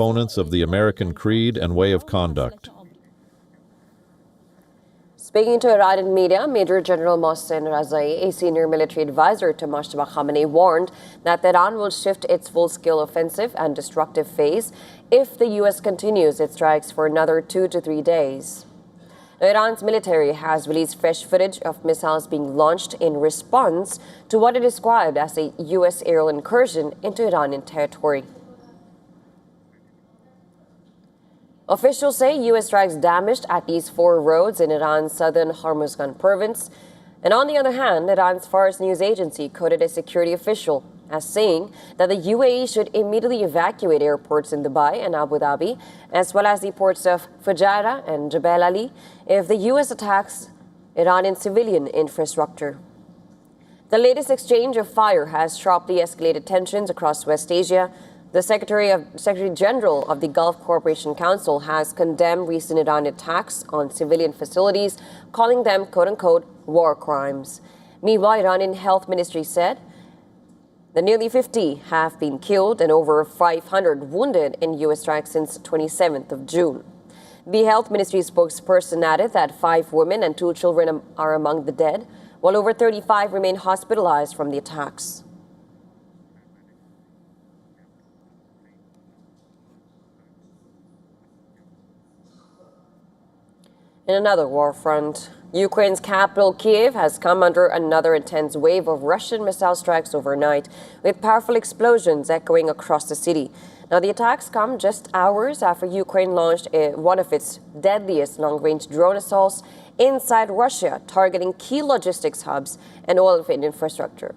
proponents of the American creed and way of conduct. Speaking to Iranian media, Major General Mohsen Razai, a senior military advisor to Moshtaba Khamenei, warned that Iran will shift its full-scale offensive and destructive phase if the U.S. continues its strikes for another 2 to 3 days. Iran's military has released fresh footage of missiles being launched in response to what it described as a U.S. aerial incursion into Iranian territory. Officials say U.S. strikes damaged at least 4 roads in Iran's southern Hormuzgan province. And on the other hand, Iran's Fars news agency quoted a security official as saying that the UAE should immediately evacuate airports in Dubai and Abu Dhabi, as well as the ports of Fujairah and Jebel Ali, if the U.S. attacks Iranian civilian infrastructure. The latest exchange of fire has sharply escalated tensions across West Asia. The Secretary General of the Gulf Cooperation Council has condemned recent Iranian attacks on civilian facilities, calling them, quote-unquote, war crimes. Meanwhile, Iranian Health Ministry said that nearly 50 have been killed and over 500 wounded in U.S. strikes since 27th of June. The Health Ministry spokesperson added that 5 women and 2 children are among the dead, while over 35 remain hospitalized from the attacks. In another war front, Ukraine's capital, Kyiv, has come under another intense wave of Russian missile strikes overnight, with powerful explosions echoing across the city. Now, the attacks come just hours after Ukraine launched one of its deadliest long-range drone assaults inside Russia, targeting key logistics hubs and oil infrastructure.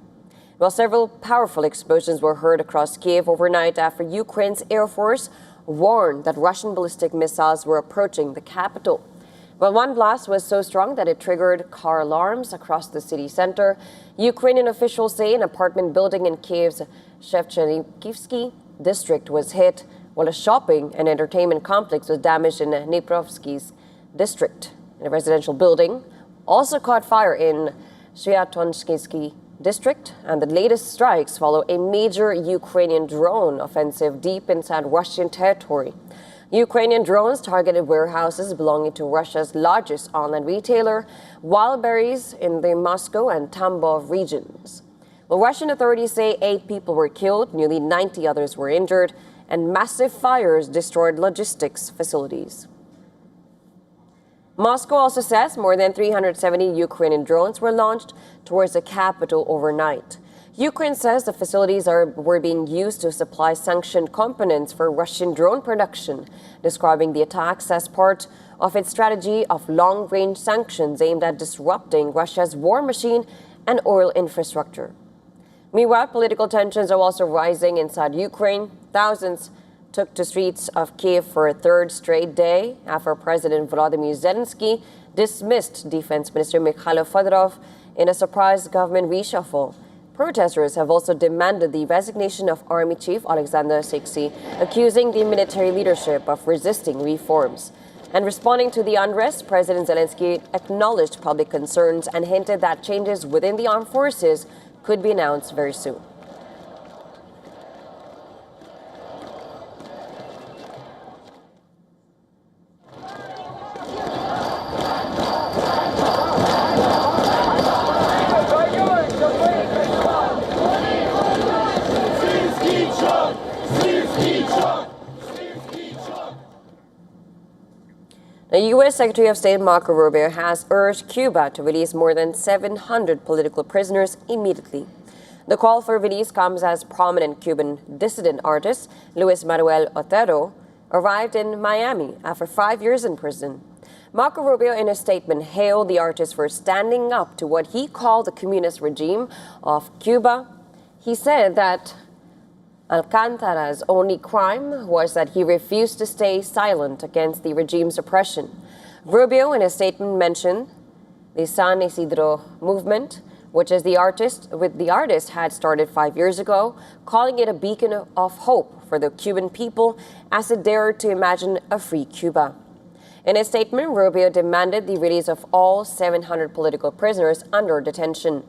While several powerful explosions were heard across Kyiv overnight after Ukraine's Air Force warned that Russian ballistic missiles were approaching the capital. Well, one blast was so strong that it triggered car alarms across the city center. Ukrainian officials say an apartment building in Kyiv's Shevchenikivsky district was hit, while a shopping and entertainment complex was damaged in Dniprovsky's district. And a residential building also caught fire in Sviatonsky district, and the latest strikes follow a major Ukrainian drone offensive deep inside Russian territory. Ukrainian drones targeted warehouses belonging to Russia's largest online retailer, Wildberries, in the Moscow and Tambov regions. Well, Russian authorities say 8 people were killed, nearly 90 others were injured, and massive fires destroyed logistics facilities. Moscow also says more than 370 Ukrainian drones were launched towards the capital overnight. Ukraine says the facilities were being used to supply sanctioned components for Russian drone production, describing the attacks as part of its strategy of long-range sanctions aimed at disrupting Russia's war machine and oil infrastructure. Meanwhile, political tensions are also rising inside Ukraine. Thousands took to streets of Kyiv for a 3rd straight day after President Volodymyr Zelensky dismissed Defense Minister Mikhailo Fedorov in a surprise government reshuffle. Protesters have also demanded the resignation of Army Chief Alexander Sykhy, accusing the military leadership of resisting reforms. And responding to the unrest, President Zelensky acknowledged public concerns and hinted that changes within the armed forces could be announced very soon. The U.S. Secretary of State Marco Rubio has urged Cuba to release more than 700 political prisoners immediately. The call for release comes as prominent Cuban dissident artist Luis Manuel Otero arrived in Miami after 5 years in prison. Marco Rubio, in a statement, hailed the artist for standing up to what he called the communist regime of Cuba. He said that Alcantara's only crime was that he refused to stay silent against the regime's oppression. Rubio, in a statement, mentioned the San Isidro movement, which is the artist had started 5 years ago, calling it a beacon of hope for the Cuban people as it dared to imagine a free Cuba. In a statement, Rubio demanded the release of all 700 political prisoners under detention.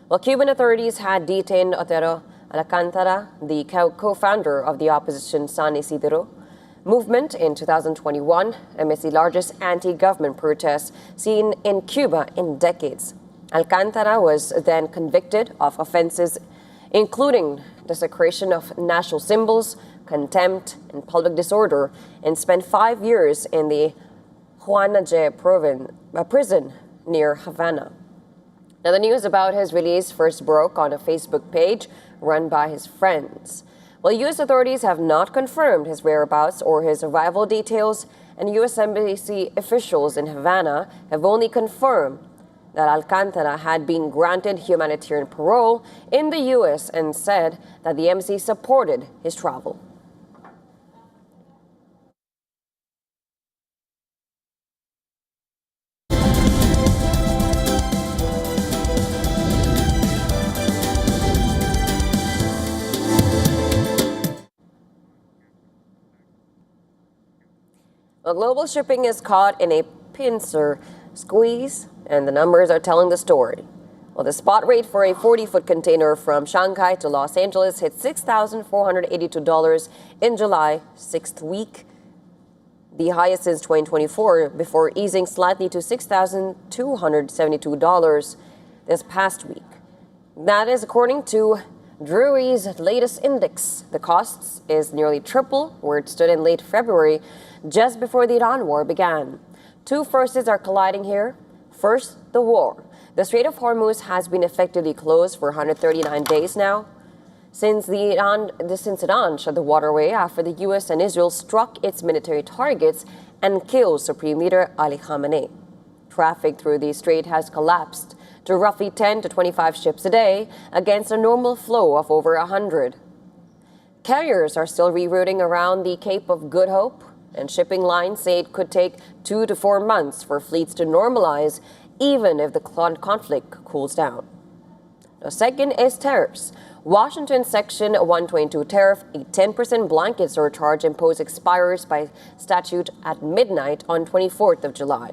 While Cuban authorities had detained Otero Alcantara, the co-founder of the opposition San Isidro, movement in 2021 amidst the largest anti-government protests seen in Cuba in decades. Alcántara was then convicted of offenses including desecration of national symbols, contempt, and public disorder, and spent 5 years in the Juanaje prison near Havana. Now, the news about his release first broke on a Facebook page run by his friends. Well, U.S. authorities have not confirmed his whereabouts or his arrival details, and U.S. Embassy officials in Havana have only confirmed that Alcántara had been granted humanitarian parole in the U.S. and said that the embassy supported his travel. Well, global shipping is caught in a pincer squeeze, and the numbers are telling the story. Well, the spot rate for a 40-foot container from Shanghai to Los Angeles hit $6,482 in July, sixth week, the highest since 2024, before easing slightly to $6,272 this past week. That is according to Drewry's latest index. The costs is nearly triple where it stood in late February, just before the Iran war began. Two forces are colliding here. First, the war. The Strait of Hormuz has been effectively closed for 139 days now, since Iran shut the waterway after the U.S. and Israel struck its military targets and killed Supreme Leader Ali Khamenei. Traffic through the strait has collapsed to roughly 10 to 25 ships a day against a normal flow of over 100. Carriers are still rerouting around the Cape of Good Hope, and shipping lines say it could take 2 to 4 months for fleets to normalize, even if the conflict cools down. Now, second is tariffs. Washington's Section 122 tariff, a 10% blanket surcharge imposed, expires by statute at midnight on 24th of July.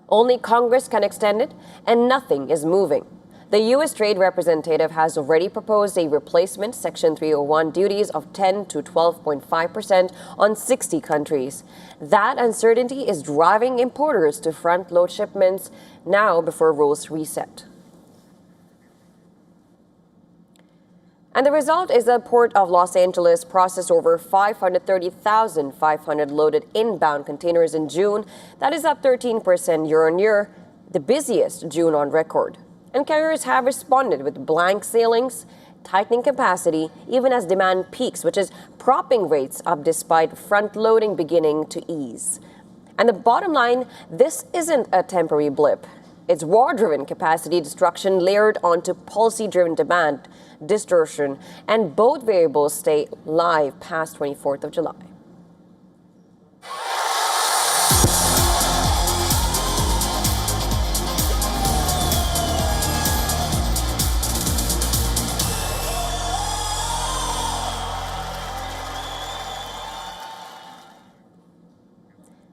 Only Congress can extend it, and nothing is moving. The U.S. Trade Representative has already proposed a replacement Section 301 duties of 10 to 12.5% on 60 countries. That uncertainty is driving importers to front-load shipments now before rules reset. And the result is the Port of Los Angeles processed over 530,500 loaded inbound containers in June. That is up 13% year-on-year, the busiest June on record. And carriers have responded with blank sailings, tightening capacity, even as demand peaks, which is propping rates up despite front-loading beginning to ease. And the bottom line, this isn't a temporary blip. It's war-driven capacity destruction layered onto policy-driven demand distortion, and both variables stay live past 24th of July.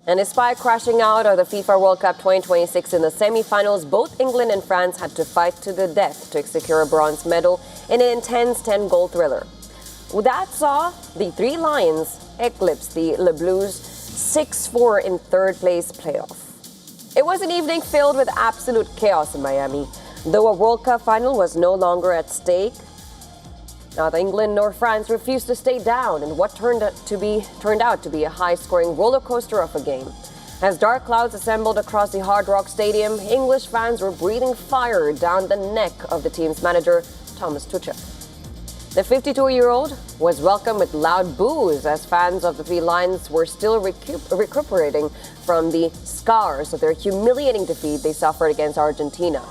And despite crashing out of the FIFA World Cup 2026 in the semi-finals, both England and France had to fight to the death to secure a bronze medal in an intense 10-goal thriller. That saw the Three Lions eclipse the Le Blues 6-4 in third-place playoff. It was an evening filled with absolute chaos in Miami. Though a World Cup final was no longer at stake, neither England nor France refused to stay down in what turned out to be a high-scoring roller coaster of a game. As dark clouds assembled across the Hard Rock Stadium, English fans were breathing fire down the neck of the team's manager, Thomas Tuchel. The 52-year-old was welcomed with loud boos as fans of the Three Lions were still recuperating from the scars of their humiliating defeat they suffered against Argentina.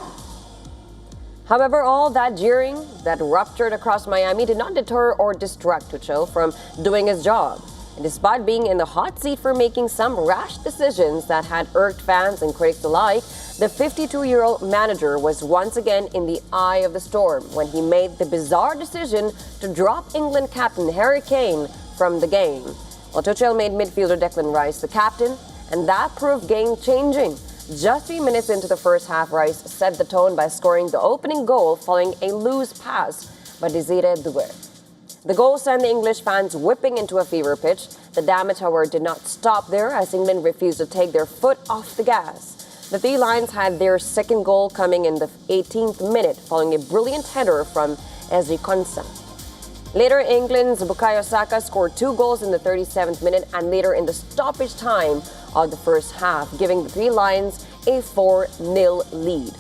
However, all that jeering that ruptured across Miami did not deter or distract Tuchel from doing his job. And despite being in the hot seat for making some rash decisions that had irked fans and critics alike, the 52-year-old manager was once again in the eye of the storm when he made the bizarre decision to drop England captain Harry Kane from the game. While Tuchel made midfielder Declan Rice the captain, and that proved game-changing. Just 3 minutes into the first half, Rice set the tone by scoring the opening goal following a loose pass by Desire Doué. The goal sent the English fans whipping into a fever pitch. The damage, however, did not stop there as England refused to take their foot off the gas. The Three Lions had their second goal coming in the 18th minute following a brilliant header from Escalation. Later, England's Bukayo Saka scored 2 goals in the 37th minute and later in the stoppage time of the first half, giving the Three Lions a 4-0 lead.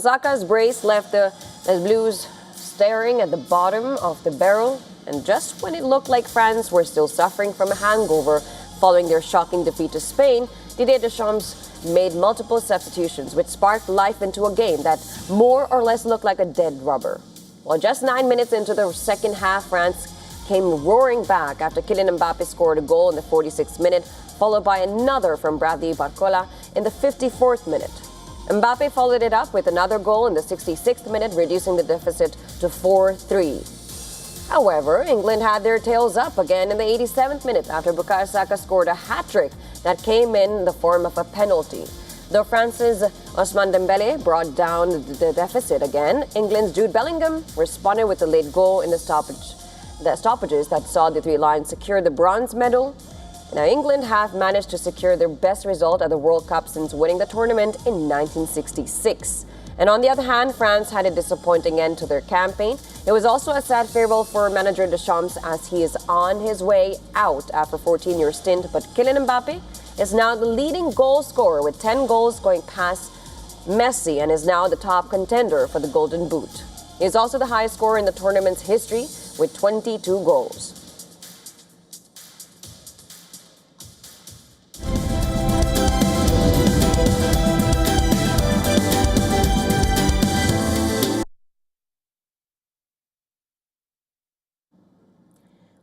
Saka's brace left the Blues staring at the bottom of the barrel, and just when it looked like France were still suffering from a hangover following their shocking defeat to Spain, Didier Deschamps made multiple substitutions, which sparked life into a game that more or less looked like a dead rubber. Well, just 9 minutes into the second half, France came roaring back after Kylian Mbappe scored a goal in the 46th minute, followed by another from Bradley Barcola in the 54th minute. Mbappe followed it up with another goal in the 66th minute, reducing the deficit to 4-3. However, England had their tails up again in the 87th minute after Bukayo Saka scored a hat-trick that came in the form of a penalty. Though France's Ousmane Dembele brought down the deficit again, England's Jude Bellingham responded with a late goal in the stoppages that saw the Three Lions secure the bronze medal. Now, England have managed to secure their best result at the World Cup since winning the tournament in 1966. And on the other hand, France had a disappointing end to their campaign. It was also a sad farewell for manager Deschamps as he is on his way out after a 14-year stint. But Kylian Mbappe is now the leading goal scorer with 10 goals, going past Messi, and is now the top contender for the Golden Boot. He is also the highest scorer in the tournament's history with 22 goals.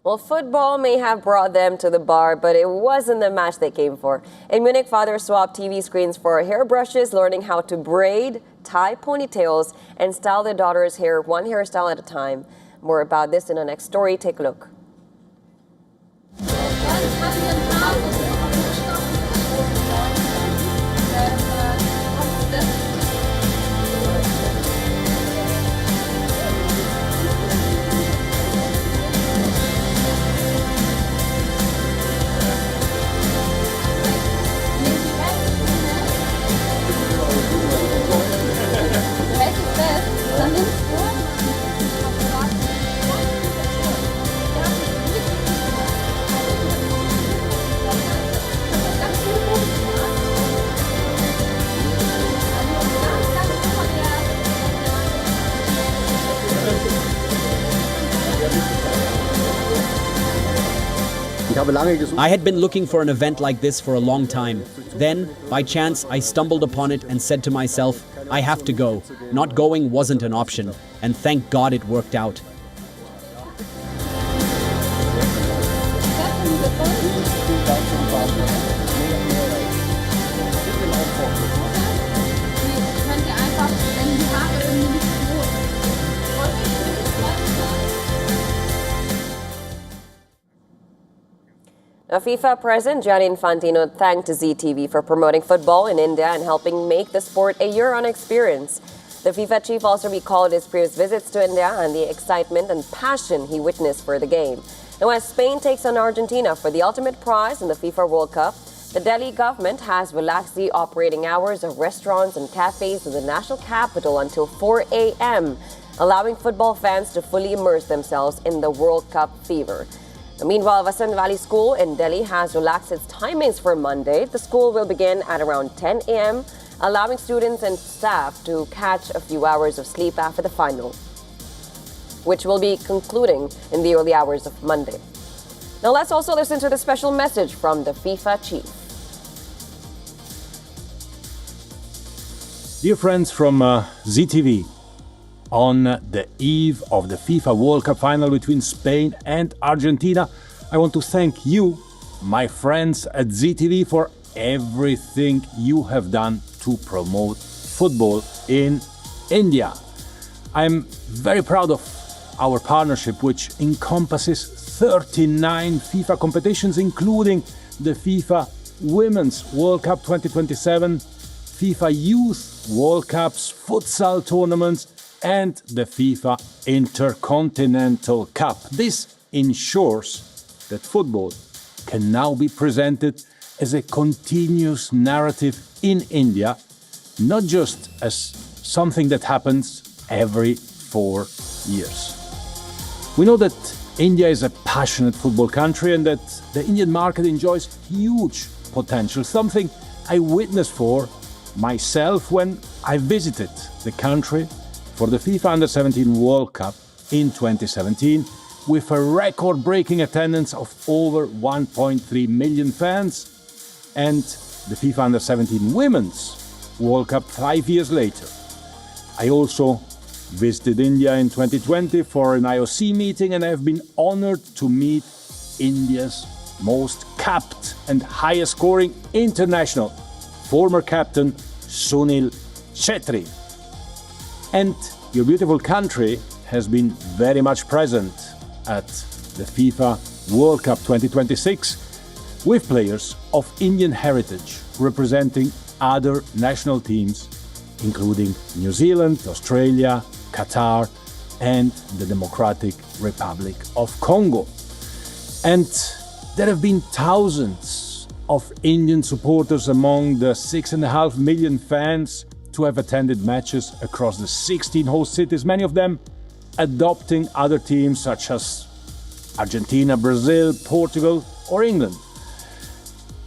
Well, football may have brought them to the bar, but it wasn't the match they came for. In Munich, fathers swapped TV screens for hairbrushes, learning how to braid, tie ponytails, and style their daughter's hair one hairstyle at a time. More about this in our next story. Take a look. I had been looking for an event like this for a long time. Then, by chance, I stumbled upon it and said to myself, I have to go. Not going wasn't an option, and thank God it worked out. Now, FIFA President Gianni Infantino thanked ZTV for promoting football in India and helping make the sport a year-round experience. The FIFA chief also recalled his previous visits to India and the excitement and passion he witnessed for the game. Now, as Spain takes on Argentina for the ultimate prize in the FIFA World Cup, the Delhi government has relaxed the operating hours of restaurants and cafes in the national capital until 4 a.m., allowing football fans to fully immerse themselves in the World Cup fever. Meanwhile, Vasant Valley School in Delhi has relaxed its timings for Monday. The school will begin at around 10 a.m., allowing students and staff to catch a few hours of sleep after the final, which will be concluding in the early hours of Monday. Now let's also listen to the special message from the FIFA chief. Dear friends from ZTV, on the eve of the FIFA World Cup final between Spain and Argentina, I want to thank you, my friends at ZTV, for everything you have done to promote football in India. I'm very proud of our partnership, which encompasses 39 FIFA competitions, including the FIFA Women's World Cup 2027, FIFA Youth World Cups, futsal tournaments, and the FIFA Intercontinental Cup. This ensures that football can now be presented as a continuous narrative in India, not just as something that happens every 4 years. We know that India is a passionate football country and that the Indian market enjoys huge potential, something I witnessed for myself when I visited the country for the FIFA Under-17 World Cup in 2017 with a record-breaking attendance of over 1.3 million fans and the FIFA Under-17 Women's World Cup 5 years later. I also visited India in 2020 for an IOC meeting and I have been honored to meet India's most capped and highest scoring international, former captain Sunil Chhetri. And your beautiful country has been very much present at the FIFA World Cup 2026 with players of Indian heritage representing other national teams, including New Zealand, Australia, Qatar, and the Democratic Republic of Congo. And there have been thousands of Indian supporters among the 6.5 million fans to have attended matches across the 16 host cities, many of them adopting other teams such as Argentina, Brazil, Portugal, or England.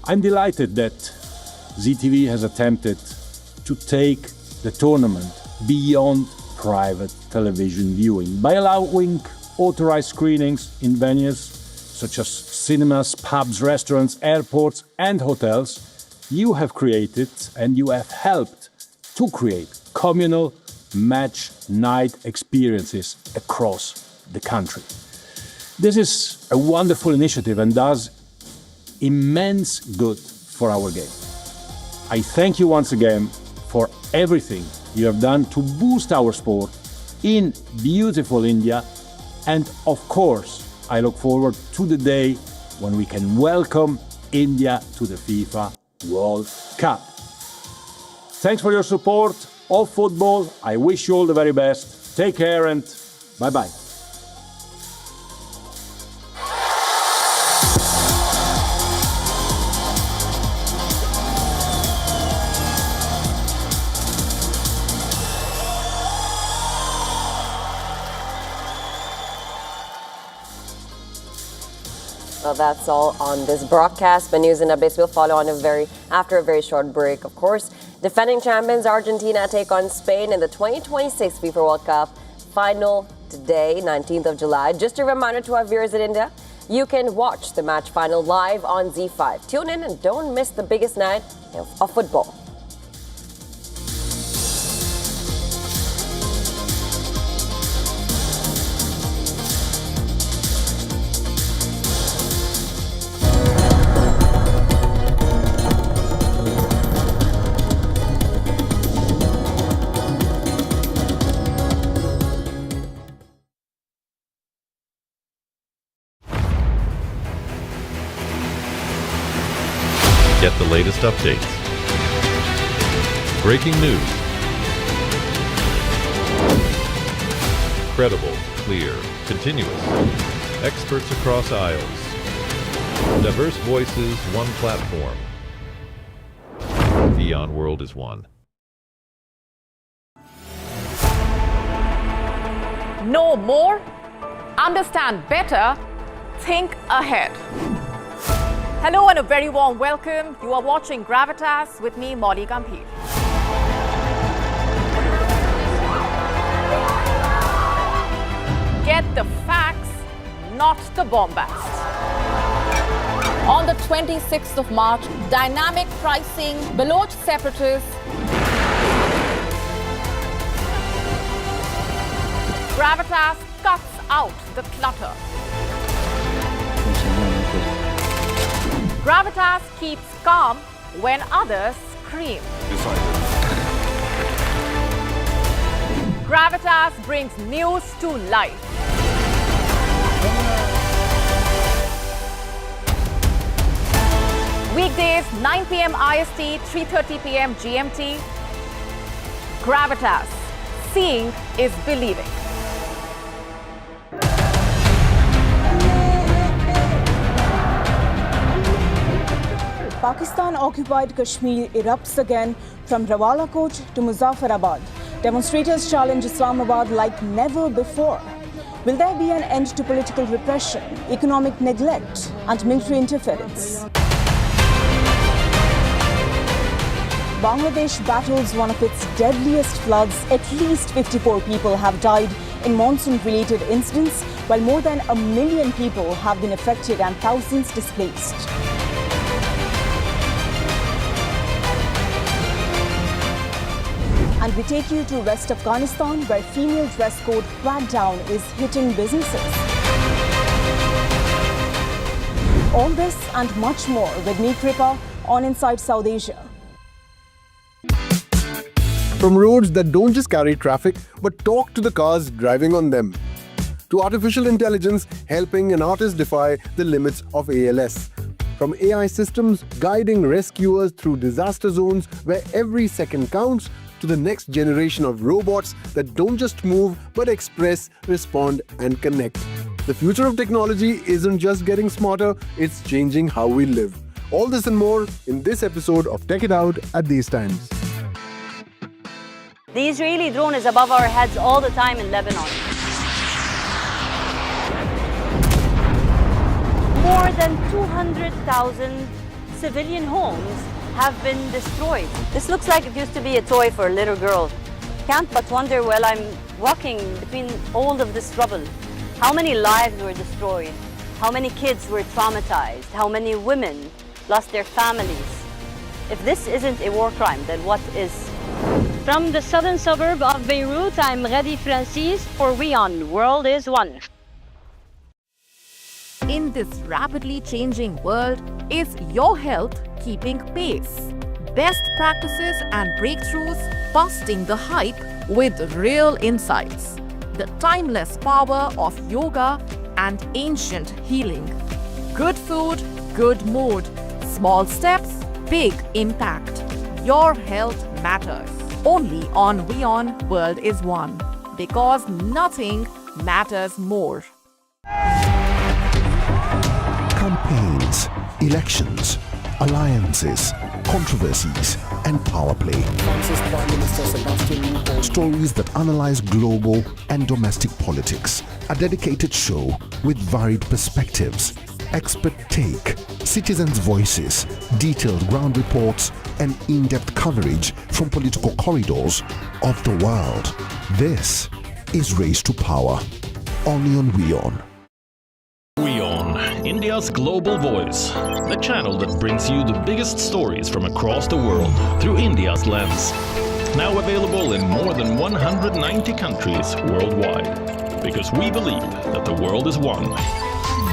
I'm delighted that ZTV has attempted to take the tournament beyond private television viewing by allowing authorized screenings in venues such as cinemas, pubs, restaurants, airports, and hotels. You have created and you have helped to create communal match night experiences across the country. This is a wonderful initiative and does immense good for our game. I thank you once again for everything you have done to boost our sport in beautiful India, and of course, I look forward to the day when we can welcome India to the FIFA World Cup. Thanks for your support of football. I wish you all the very best. Take care and bye-bye. Well, that's all on this broadcast, but news and updates will follow on after a very short break, of course. Defending champions Argentina take on Spain in the 2026 FIFA World Cup final today, 19th of July. Just a reminder to our viewers in India, you can watch the match final live on Z5. Tune in and don't miss the biggest night of football. Get the latest updates. Breaking news. Credible, clear, continuous. Experts across aisles. Diverse voices, one platform. WION World is one. Know more, understand better, think ahead. Hello and a very warm welcome. You are watching Gravitas with me, Molly Gambhir. Get the facts, not the bombast. On the 26th of March, dynamic pricing, Baloch separatists, Gravitas cuts out the clutter. Gravitas keeps calm when others scream. Gravitas brings news to life. Weekdays 9 p.m. IST, 3:30 p.m. GMT. Gravitas, seeing is believing. Pakistan-occupied Kashmir erupts again from Rawalakot to Muzaffarabad. Demonstrators challenge Islamabad like never before. Will there be an end to political repression, economic neglect, and military interference? Bangladesh battles one of its deadliest floods. At least 54 people have died in monsoon-related incidents, while more than 1 million people have been affected and thousands displaced. And we take you to West Afghanistan, where female dress code crackdown is hitting businesses. All this and much more with me, Kripa, on Inside South Asia. From roads that don't just carry traffic, but talk to the cars driving on them. To artificial intelligence helping an artist defy the limits of ALS. From AI systems guiding rescuers through disaster zones where every second counts, to the next generation of robots that don't just move but express, respond, and connect. The future of technology isn't just getting smarter, it's changing how we live. All this and more in this episode of Tech It Out at These Times. The Israeli drone is above our heads all the time in Lebanon. More than 200,000 civilian homes have been destroyed. This looks like it used to be a toy for a little girl. Can't but wonder while I'm walking between all of this rubble, how many lives were destroyed, how many kids were traumatized, how many women lost their families. If this isn't a war crime, then what is? From the southern suburb of Beirut, I'm Radi Francis for WION The World is One. In this rapidly changing world, is your health keeping pace? Best practices and breakthroughs busting the hype with real insights. The timeless power of yoga and ancient healing. Good food, good mood. Small steps, big impact. Your health matters. Only on WION World is One. Because nothing matters more. Campaigns, elections, alliances, controversies, and power play. Stories that analyze global and domestic politics. A dedicated show with varied perspectives, expert take, citizens' voices, detailed ground reports, and in-depth coverage from political corridors of the world. This is Race to Power, only on WION. WION, India's global voice, the channel that brings you the biggest stories from across the world through India's lens. Now available in more than 190 countries worldwide, because we believe that the world is one.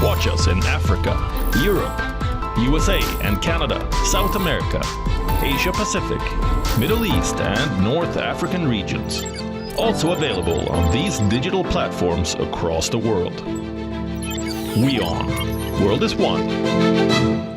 Watch us in Africa, Europe, USA and Canada, South America, Asia Pacific, Middle East and North African regions. Also available on these digital platforms across the world. WION, World is One.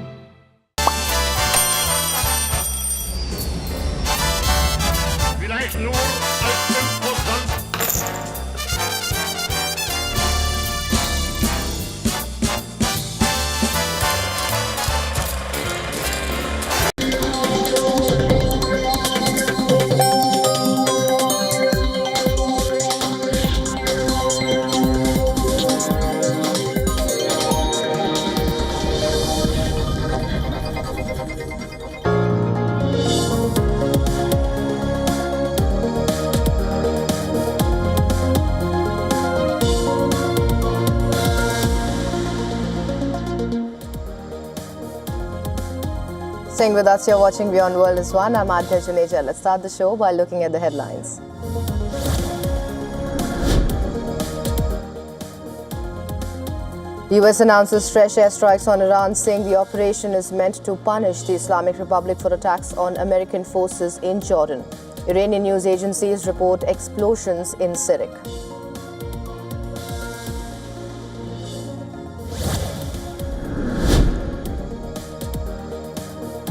Staying with us, you're watching WION World is One. I'm Adya Juneja. Let's start the show by looking at the headlines. The US announces fresh airstrikes on Iran, saying the operation is meant to punish the Islamic Republic for attacks on American forces in Jordan. Iranian news agencies report explosions in Sirik.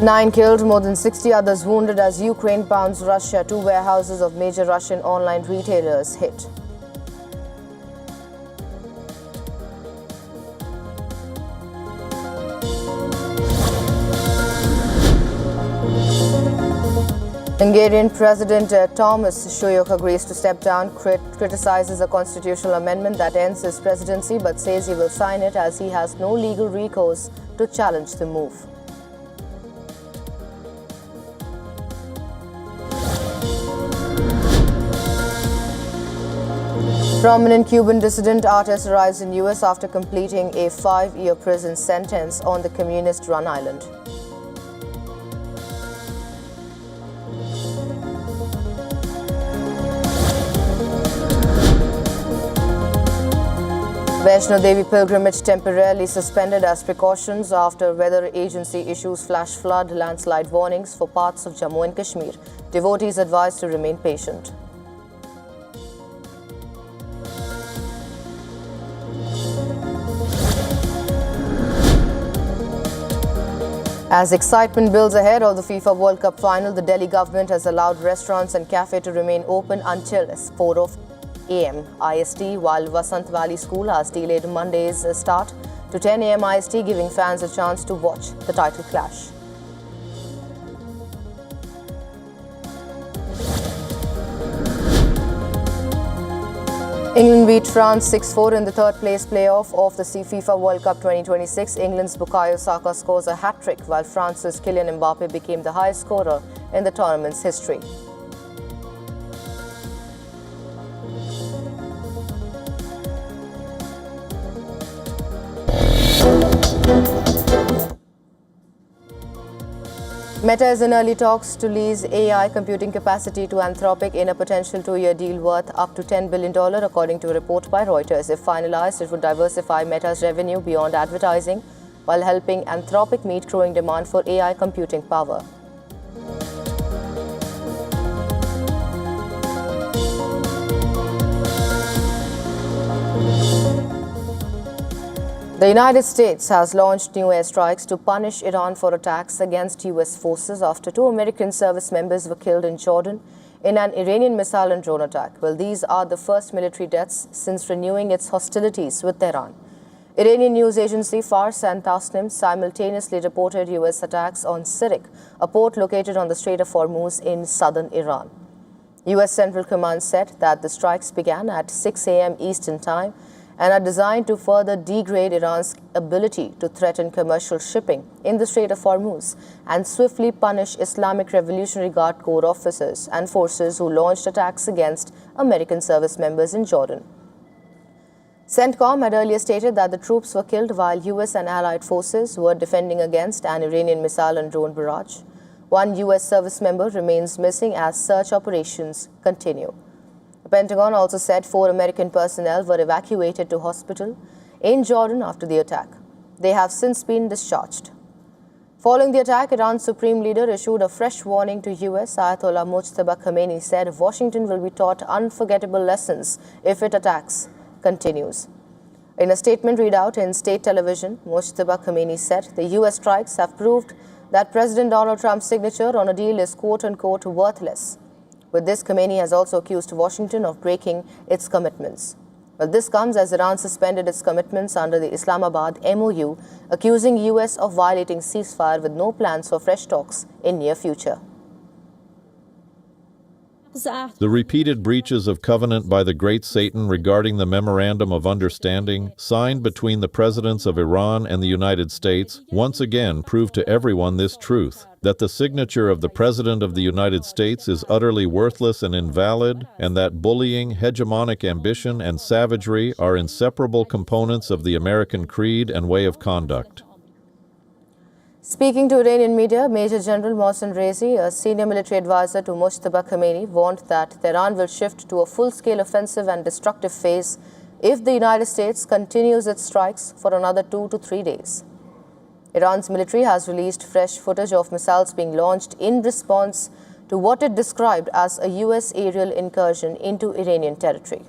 9 killed, more than 60 others wounded as Ukraine pounds Russia. 2 warehouses of major Russian online retailers hit. Hungarian President Thomas Shulyok agrees to step down, criticizes a constitutional amendment that ends his presidency but says he will sign it as he has no legal recourse to challenge the move. Prominent Cuban dissident artist arrives in US after completing a 5-year prison sentence on the communist-run island. Vaishno Devi pilgrimage temporarily suspended as precautions after weather agency issues flash flood landslide warnings for parts of Jammu and Kashmir. Devotees advised to remain patient. As excitement builds ahead of the FIFA World Cup final, the Delhi government has allowed restaurants and cafes to remain open until 4 a.m. IST, while Vasant Valley School has delayed Monday's start to 10 a.m. IST, giving fans a chance to watch the title clash. England beat France 6-4 in the third-place playoff of the FIFA World Cup 2026. England's Bukayo Saka scores a hat-trick, while France's Kylian Mbappe became the highest scorer in the tournament's history. Meta is in early talks to lease AI computing capacity to Anthropic in a potential 2-year deal worth up to $10 billion, according to a report by Reuters. If finalized, it would diversify Meta's revenue beyond advertising while helping Anthropic meet growing demand for AI computing power. The United States has launched new airstrikes to punish Iran for attacks against U.S. forces after 2 American service members were killed in Jordan in an Iranian missile and drone attack. Well, these are the first military deaths since renewing its hostilities with Tehran. Iranian news agency Fars and Tasnim simultaneously reported U.S. attacks on Sirik, a port located on the Strait of Hormuz in southern Iran. U.S. Central Command said that the strikes began at 6 a.m. Eastern Time and are designed to further degrade Iran's ability to threaten commercial shipping in the Strait of Hormuz and swiftly punish Islamic Revolutionary Guard Corps officers and forces who launched attacks against American service members in Jordan. CENTCOM had earlier stated that the troops were killed while U.S. and allied forces were defending against an Iranian missile and drone barrage. 1 U.S. service member remains missing as search operations continue. The Pentagon also said 4 American personnel were evacuated to hospital in Jordan after the attack. They have since been discharged. Following the attack, Iran's supreme leader issued a fresh warning to U.S. Ayatollah Mujtaba Khamenei said Washington will be taught unforgettable lessons if its attacks continues. In a statement read out in state television, Mujtaba Khamenei said the U.S. strikes have proved that President Donald Trump's signature on a deal is quote-unquote worthless. With this, Khamenei has also accused Washington of breaking its commitments. Well, this comes as Iran suspended its commitments under the Islamabad MOU, accusing U.S. of violating ceasefire with no plans for fresh talks in near future. The repeated breaches of covenant by the Great Satan regarding the Memorandum of Understanding signed between the presidents of Iran and the United States once again proved to everyone this truth, that the signature of the President of the United States is utterly worthless and invalid, and that bullying, hegemonic ambition, and savagery are inseparable components of the American creed and way of conduct. Speaking to Iranian media, Major General Mohsen Rezi, a senior military advisor to Mujtaba Khamenei, warned that Tehran will shift to a full-scale offensive and destructive phase if the United States continues its strikes for another 2 to 3 days. Iran's military has released fresh footage of missiles being launched in response to what it described as a U.S. aerial incursion into Iranian territory.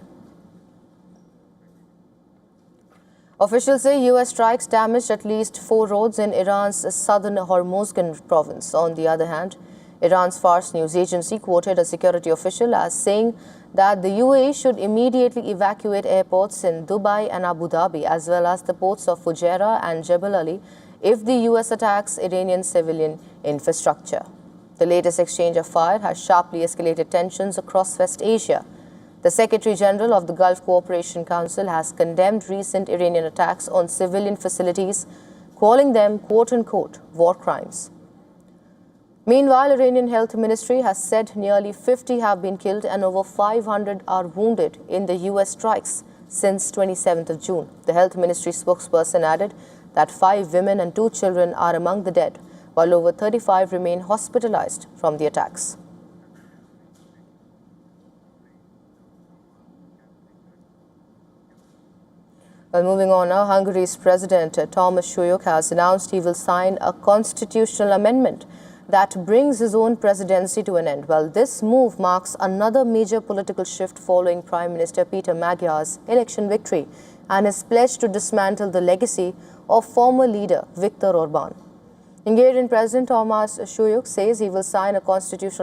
Officials say U.S. strikes damaged at least 4 roads in Iran's southern Hormozgan province. On the other hand, Iran's Fars news agency quoted a security official as saying that the UAE should immediately evacuate airports in Dubai and Abu Dhabi, as well as the ports of Fujairah and Jebel Ali, if the U.S. attacks Iranian civilian infrastructure. The latest exchange of fire has sharply escalated tensions across West Asia. The Secretary General of the Gulf Cooperation Council has condemned recent Iranian attacks on civilian facilities, calling them quote-unquote war crimes. Meanwhile, Iranian Health Ministry has said nearly 50 have been killed and over 500 are wounded in the U.S. strikes since 27th of June. The Health Ministry spokesperson added that 5 women and 2 children are among the dead, while over 35 remain hospitalized from the attacks. Well, moving on now, Hungary's President Thomas Suyuk has announced he will sign a constitutional amendment that brings his own presidency to an end. Well, this move marks another major political shift following Prime Minister Peter Magyar's election victory and his pledge to dismantle the legacy of former leader Viktor Orban. Hungarian President Thomas Suyuk says he will sign a constitutional